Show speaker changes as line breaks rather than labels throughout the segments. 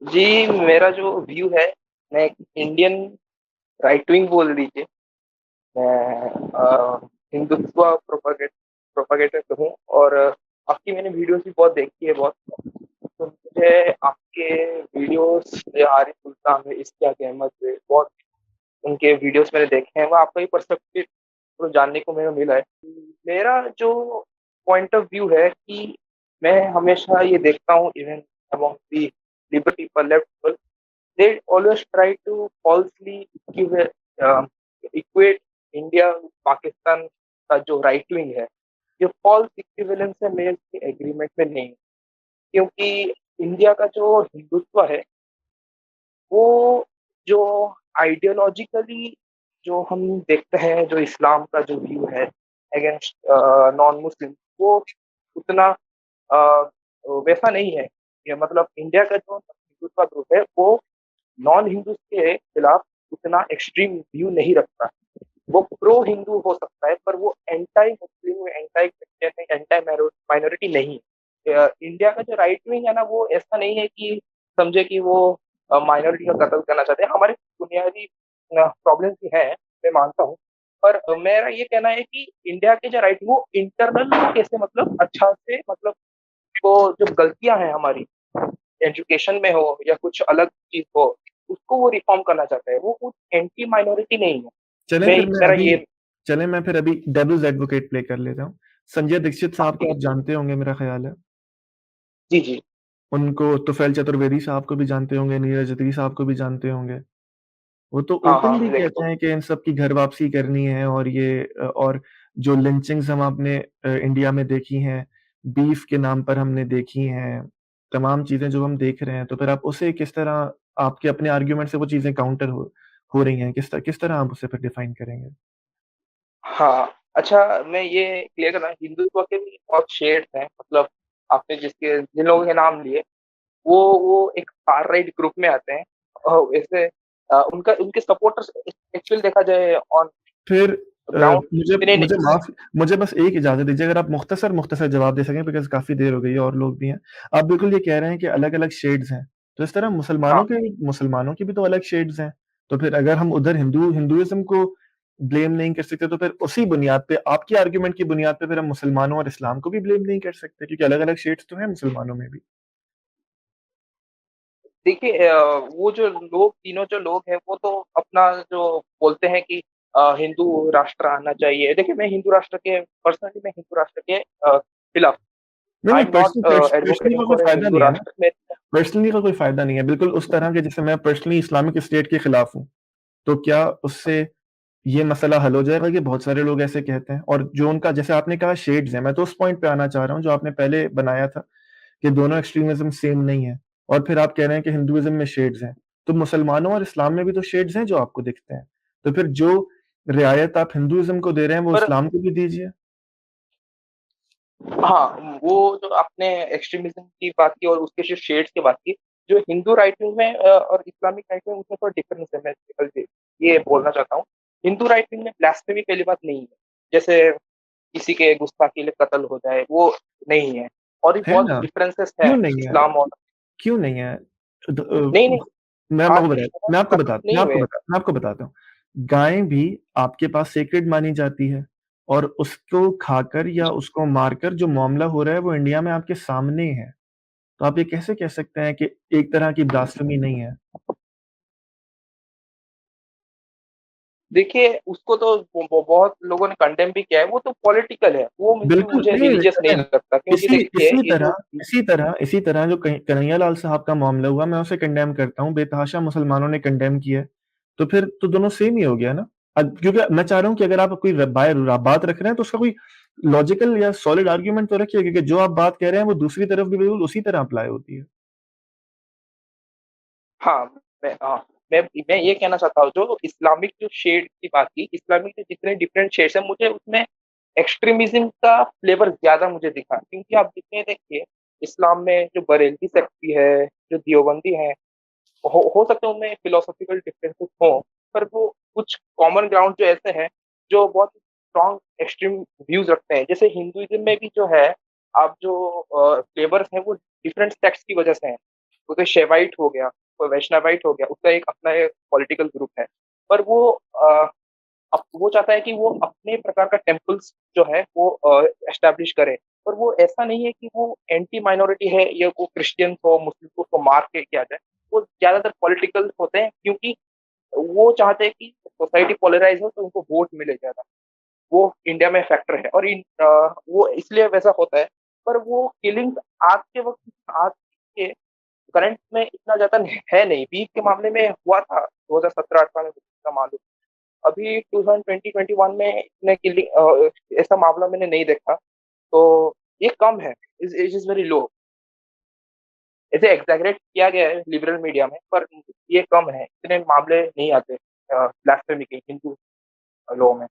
जी, मेरा जो व्यू है, मैं एक इंडियन राइट विंग बोल लीजिए। मैं हिंदुत्व प्रोपेगेटर हूँ और आपकी मैंने वीडियोज़ भी बहुत देखी है बहुत। तो मुझे आपके वीडियोज़ ये आरिफ सुल्तान है, इश्तियाक अहमद है, बहुत उनके वीडियोज़ मैंने देखे हैं, वो आपका ही पर्सपेक्टिव तो जानने को मेरा मिला है। मेरा जो पॉइंट ऑफ व्यू है कि मैं हमेशा ये देखता हूँ even among the liberal people, left people, they always try to falsely equate India Pakistan का जो राइट विंग है, ये फॉल्स इक्विवेलेंस है, मेरे इसके एग्रीमेंट में नहीं है। क्योंकि इंडिया का जो हिंदुत्व है, वो जो आइडियोलॉजिकली जो हम देखते हैं, जो इस्लाम का जो व्यू है अगेंस्ट नॉन मुस्लिम, वो उतना अ, वैसा नहीं है। ये मतलब इंडिया का जो हिंदुत्व ग्रुप है, वो नॉन हिंदूज के खिलाफ उतना एक्सट्रीम व्यू नहीं रखता। वो प्रो हिंदू हो सकता है, पर वो एंटाई मुस्लिम, एंटाई क्रिश्चियन, एंटाई माइनॉरिटी नहीं है। इंडिया का जो राइट विंग है ना, वो ऐसा नहीं है कि समझे कि वो माइनॉरिटी का कत्ल करना चाहते हैं। हमारे बुनियादी प्रॉब्लम्स भी हैं, मैं मानता हूँ। पर मेरा ये कहना है कि इंडिया के जो राइट, वो इंटरनल कैसे मतलब अच्छा से मतलब वो जो गलतियां हैं हमारी एजुकेशन में हो या कुछ अलग चीज हो, उसको वो रिफॉर्म करना चाहता है। वो कुछ एंटी माइनॉरिटी नहीं है।
चलें
मैं
फिर मैं
मेरा
अभी
ये
चलें मैं फिर अभी डेविल्स एडवोकेट प्ले कर लेता हूँ। संजय दीक्षित
हाँ,
साहब को आप जानते होंगे, मेरा ख्याल है।
जी जी।
उनको तुफैल चतुर्वेदी साहब को भी जानते होंगे, नीरज अत्री साहब को भी जानते होंगे। वो तो
हाँ हाँ,
ओपनली
देख
कहते
तो
हैं कि इन सब की घर वापसी करनी है, और ये और जो लिंचिंग्स हम आपने इंडिया में देखी हैं, बीफ के नाम पर हमने देखी हैं, तमाम चीजें जो हम देख रहे हैं, तो फिर आप उसे किस तरह, आपके अपने आर्ग्यूमेंट से वो चीजें काउंटर हो रही हैं, किस तरह आप उसे फिर डिफाइन करेंगे?
हाँ। अच्छा, मैं ये क्लियर करना, हिंदुत्व के भी बहुत शेड्स हैं। मतलब आपने जिन लोगों के नाम लिए, वो एक फार राइट ग्रुप में आते हैं। वैसे उनका उनके सपोर्टर्स एक्चुअली देखा जाए ऑन
फिर
ग्राउंड
मुझे
इतने
मुझे
नहीं है।
माफ मुझे बस एक इजाजत दीजिए, अगर आप मुख्तसर मुख्तसर जवाब दे सकें, बिकॉज काफी देर हो गई है और लोग भी हैं। आप बिल्कुल ये कह रहे हैं कि अलग अलग शेड्स हैं, तो इस तरह
हाँ,
मुसलमानों की भी तो अलग शेड्स हैं। तो फिर अगर हम उधर हिंदुइज्म को ब्लेम नहीं कर सकते, तो फिर उसी बुनियाद पे, आपकी आर्ग्यूमेंट की बुनियाद पे, फिर हम मुसलमानों और इस्लाम को भी ब्लेम नहीं कर सकते, क्योंकि अलग अलग शेड्स तो हैं मुसलमानों में भी।
देखिए वो जो लोग, तीनों जो लोग हैं, वो तो अपना जो बोलते हैं कि हिंदू राष्ट्र आना चाहिए। देखिए, मैं हिंदू राष्ट्र के पर्सनली मैं हिंदू राष्ट्र के खिलाफ।
नहीं
आई
नहीं,
एम नॉट
पर्सनली
एडवोकेटिंग
का कोई
फॉर ए
फायदा
हिंदू
नहीं है ना।
राष्ट्र में।
पर्सनली का कोई फायदा नहीं है, बिल्कुल उस तरह के जैसे मैं पर्सनली इस्लामिक स्टेट के खिलाफ हूँ। तो क्या उससे ये मसला हल हो जाएगा? कि बहुत सारे लोग ऐसे कहते हैं, और जो उनका, जैसे आपने कहा, शेड्स हैं, मैं तो उस पॉइंट पे आना चाह रहा हूँ जो आपने पहले बनाया था, कि दोनों एक्सट्रीमिज्म सेम नहीं है। और फिर आप कह रहे हैं कि हिंदुइज्म में शेड्स हैं, तो मुसलमानों और इस्लाम में भी तो शेड्स हैं जो आपको दिखते हैं। तो फिर जो रियायत आप हिंदुइज्म को दे रहे हैं, वो
पर
इस्लाम को भी दीजिए।
हाँ, वो जो आपने एक्सट्रीमिज्म की बात की और उसके जो शेड्स की बात की, जो हिंदू राइट विंग में और इस्लामिक राइट विंग, उसमें थोड़ा डिफरेंस है। मैं ये बोलना चाहता हूँ, हिंदू राइट विंग में ब्लास्फेमी पहली बात नहीं है। जैसे किसी के गुस्ताखी के लिए कत्ल हो जाए, वो नहीं है। और भी
है
बहुत
ना?
डिफरेंसेस है
क्यों नहीं है?
इस्लाम और।
क्यों नहीं है?
नहीं नहीं,
मैं
आज
आपको
भी
बता
बहुत कत्ल नहीं हुए।
मैं आपको बताता हूँ। गाय भी आपके पास सेक्रेड मानी जाती है, और उसको खाकर या उसको मारकर जो मामला हो रहा है, वो इंडिया में आपके सामने है। तो आप ये कैसे कह सकते हैं कि एक तरह की ब्लास्फेमी नहीं है?
देखिए, उसको तो बहुत लोगों ने कंडेम भी किया है। वो तो पॉलिटिकल है, वो
बिल्कुल
मुझे
नहीं, नहीं,
रिलीजियस नहीं
चलें।
लगता। क्योंकि
इसी
देखिए,
इसी
ये
तरह
जो
इसी तरह जो कन्हैया लाल साहब का मामला हुआ, मैं उसे कंडेम करता हूँ, बेतहाशा मुसलमानों ने कंडेम किया है। तो फिर तो दोनों सेम ही हो गया ना। क्योंकि मैं चाह रहा हूँ कि अगर आप कोई बात रख रहे हैं, तो उसका कोई लॉजिकल या सॉलिड आर्ग्यूमेंट तो रखिए, क्योंकि जो आप बात कह रहे हैं, वो दूसरी तरफ भी बिल्कुल उसी तरह अप्लाई होती है।
हाँ, मैं ये कहना चाहता हूँ, जो इस्लामिक जो शेड की बात की, इस्लामिक के जितने डिफरेंट शेड्स हैं, मुझे उसमें एक्सट्रीमिज्म का फ्लेवर ज्यादा मुझे दिखा। क्योंकि आप जितने देखिए, इस्लाम में जो बरेलवी सेक्ट भी है, जो दियोबंदी है, हो सकता है उनमें फिलोसॉफिकल डिफरेंसेस हो, पर वो कुछ कॉमन ग्राउंड जो ऐसे हैं, जो बहुत स्ट्रॉन्ग एक्सट्रीम व्यूज रखते हैं। जैसे हिंदुइज्म में भी जो है, आप जो फ्लेवर्स हैं, वो डिफरेंट सेक्ट्स की वजह से हैं। कोई शेवाइट हो गया, कोई वैष्णवाइट हो गया, उसका एक अपना एक पॉलिटिकल ग्रुप है। पर वो वो चाहता है कि वो अपने प्रकार का टेम्पल्स जो है वो एस्टैब्लिश करे। पर वो ऐसा नहीं है कि वो एंटी माइनॉरिटी है या वो क्रिश्चियंस हो, मुस्लिम्स को उसको मार के किया जाए। वो ज़्यादातर पॉलिटिकल होते हैं क्योंकि वो चाहते हैं कि सोसाइटी पोलराइज़ हो तो उनको वोट मिले ज़्यादा। वो इंडिया में फैक्टर है और वो इसलिए वैसा होता है। पर वो किलिंग आज के वक़्त आज के करंट में इतना ज़्यादा है नहीं। बीफ के मामले में हुआ था 2017-18 में जितना मालूम। अभी 2020-21 में इतने ऐसा मामला मैंने नहीं देखा। तो ये कम है, इट इज़ वेरी लो। ऐसे एक्ज़ैगरेट किया गया है लिबरल मीडिया में, पर ये कम है, इतने मामले नहीं आते ब्लास्फेमी के हिंदू लॉ में।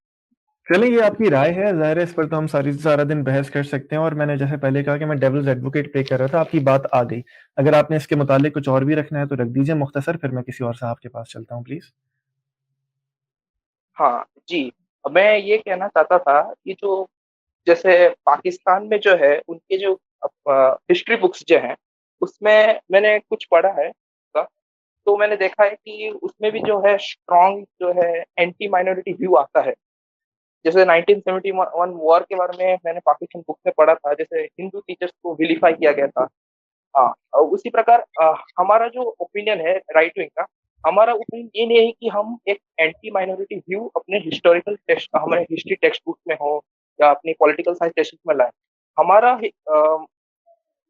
चलिए ये आपकी राय है, ज़ाहिर है इस पर तो हम सारा दिन बहस कर सकते हैं और मैंने जैसे पहले कहा कि मैं डेविल्स एडवोकेट प्ले कर रहा था, आपकी बात आ गई। अगर आपने इसके मुतालिक कुछ और भी रखना है तो रख दीजिए मुख्तसर, फिर मैं किसी और साहब के पास चलता हूँ प्लीज़।
हाँ, जी। मैं ये कहना चाहता था कि जो जैसे पाकिस्तान में जो है उनके जो हिस्ट्री बुक्स जो हैं, उसमें मैंने कुछ पढ़ा है तो मैंने देखा है कि उसमें भी जो है स्ट्रॉन्ग जो है एंटी माइनॉरिटी व्यू आता है। जैसे 1971 वॉर के बारे में मैंने पाकिस्तान बुक में पढ़ा था, जैसे हिंदू टीचर्स को विलिफाई किया गया था। हाँ, उसी प्रकार हमारा जो ओपिनियन है राइट विंग का, हमारा ओपिनियन ये नहीं है कि हम एक एंटी माइनॉरिटी व्यू अपने हिस्टोरिकल टेक्स्ट हमारे हिस्ट्री टेक्स्ट बुक में हो या अपनी पॉलिटिकल साइंस टेक्स्ट बुक में लाए। हमारा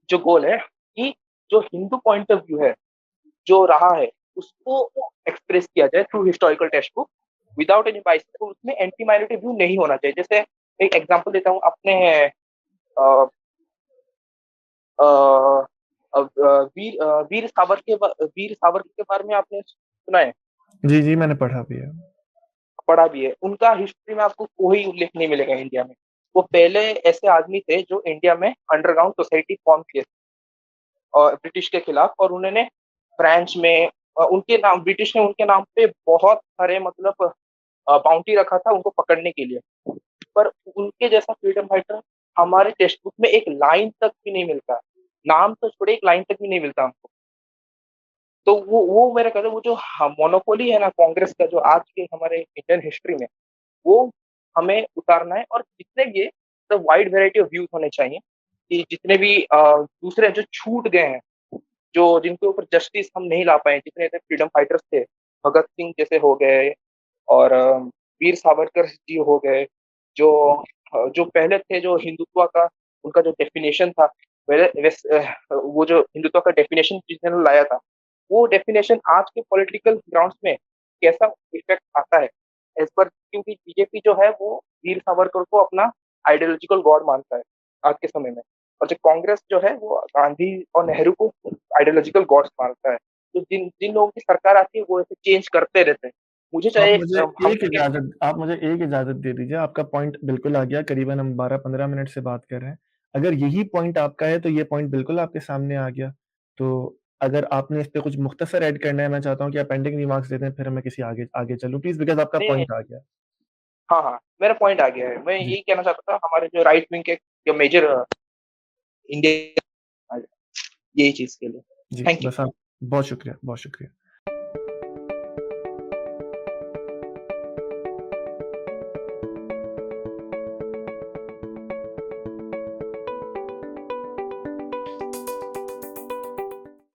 जो गोल है कि जो हिंदू पॉइंट ऑफ व्यू है, जो रहा है, उसको एक्सप्रेस किया जाए through historical text book without any बाइस। तो उसमें एंटी माइनॉरिटी व्यू नहीं होना चाहिए। जैसे एक एग्जांपल देता हूँ, अपने अ, अ, वीर सावरकर के बारे में आपने सुना है,
जी, जी, मैंने पढ़ा भी है।
पढ़ा भी है। उनका हिस्ट्री में आपको कोई उल्लेख नहीं मिलेगा इंडिया में। वो पहले ऐसे आदमी थे जो इंडिया में अंडरग्राउंड सोसाइटी फॉर्म किए थे ब्रिटिश के खिलाफ, और उन्होंने फ्रांस में उनके नाम ब्रिटिश ने उनके नाम पे बहुत सारे मतलब बाउंटी रखा था उनको पकड़ने के लिए। पर उनके जैसा फ्रीडम फाइटर हमारे टेक्स्ट बुक में एक लाइन तक भी नहीं मिलता। नाम तो छोड़िए, एक लाइन तक भी नहीं मिलता हमको। तो वो मेरा कहना है, वो जो मोनोपोली है ना कांग्रेस का, जो आज के हमारे इंडियन हिस्ट्री में, वो हमें उतारना है। और जितने भी the wide variety of views होने चाहिए कि जितने भी दूसरे जो छूट गए हैं, जो जिनके ऊपर जस्टिस हम नहीं ला पाए, जितने ऐसे फ्रीडम फाइटर्स थे, भगत सिंह जैसे हो गए और वीर सावरकर जी हो गए, जो जो पहले थे, जो हिंदुत्व का उनका जो डेफिनेशन था, वो जो हिंदुत्व का डेफिनेशन जिन्होंने लाया था, वो डेफिनेशन आज के पॉलिटिकल ग्राउंड्स में कैसा इफेक्ट आता है एज पर, क्योंकि बीजेपी जो है वो वीर सावरकर को अपना आइडियोलॉजिकल गॉड मानता है आज के समय में, और जो कांग्रेस जो है वो गांधी और नेहरू को आइडियोलॉजिकल गॉड्स मानता है। तो जिन जिन लोगों की सरकार आती है वो ऐसे चेंज करते रहते हैं। मुझे
तो
चाहिए हम क्या।
आप मुझे एक इजाज़त दे दीजिए, आपका पॉइंट बिल्कुल आ गया, करीबन हम 12-15 मिनट से बात कर रहे हैं। अगर यही पॉइंट आपका है, तो ये पॉइंट बिल्कुल आपके सामने आ गया। तो अगर आपने इस पे कुछ मुख्तसर ऐड करना है, मैं चाहता हूँ कि आप एंडिंग रिमार्क्स दे दें, फिर मैं किसी आगे आगे चलूँ प्लीज़ बिकॉज़ आपका
नहीं, नहीं।
पॉइंट आ गया।
हाँ, हाँ, मेरा पॉइंट आ गया है। मैं
जी,
यही कहना चाहता था, हमारे जो राइट विंग के जो मेजर इंडिया, यही चीज़ के लिए।
जी,
थैंक यू।
बस आप बहुत शुक्रिया, बहुत शुक्रिया।